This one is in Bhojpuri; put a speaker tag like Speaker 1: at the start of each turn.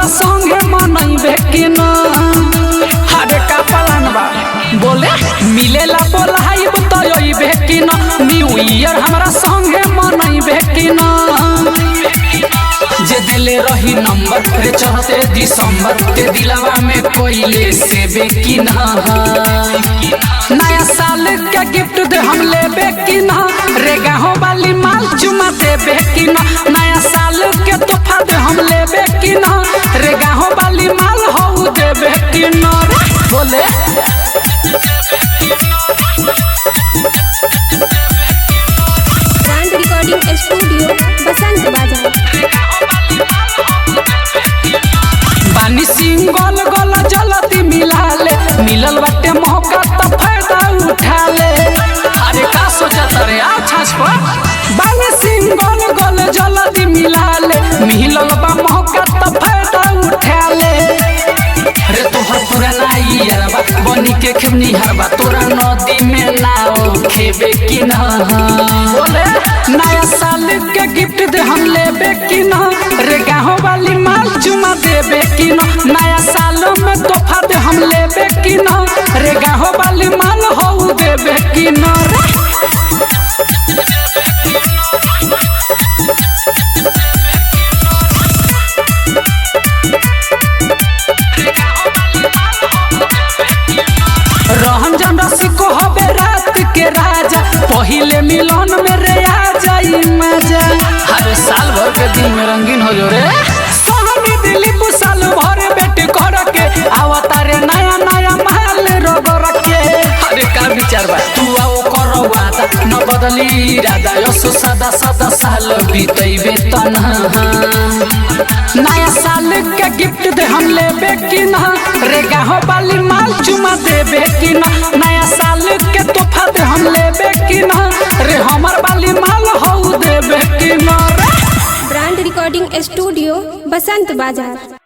Speaker 1: हमरा संगे मनइबे कि न हरे का प्लान बा बोले मिलेला बोलाइब तो अइबे कि न न्यू ईयर हमरा संगे मनइबे कि न जे दिले रही नंबर रे चढ़ते दिसंबर के दिलवा में कोइले से बेकी ना नया साल के गिफ्ट दे हम लेबे कि ना रे गाँव वाली माल चुमा देबे कि ना नया साल के तोहफा दे हम लेबे कि ना रे गाँव वाली माल हो देबे कि ना बोले
Speaker 2: ब्रांड रिकॉर्डिंग स्टूडियो बसंत बाजार।
Speaker 1: बानी सिंगल गल जल्दी मिला ले मिलल बाटे मौका तो फायदा उठा ले अरे का सोचत रे अच्छा पर बानी सिंगल गल जल्दी मिला ले मिलल बा मौका तो फायदा उठा ले रे तोहर पुराना यारबा बनी के खेमनी हरबा तोरा नदी में नाव खेबे कि ना बोले नया साल के गिफ्ट दे हम लेबे कि ना रे गाँव वाली माल चुमा देबे कि ना नया साल में तोहफा दे हम लेबे कि ना रे गाँव वाली माल हो देबे कि ना रंजन रसिको हबे रात के राजा पहिले मिलन में रे आ जाई मजा हर साल भर के दिन में रंगीन हो जो रे सोहनी दिलीप साल भर बेटी कर के आवता रे नया नया महल रगर के अरे का विचार बा तू आओ करो वादा न बदली इरादा यसो सदा सदा साल बीतैबे तना नया साल के गिफ्ट दे हम लेबे कि ना रे गाँव वाली माल चुमा देबे कि ना नया साल के तोहफा दे हम लेबे कि ना रे हमर वाली माल हो देबे कि ना
Speaker 2: ब्रांड रिकॉर्डिंग स्टूडियो बसंत बाजार।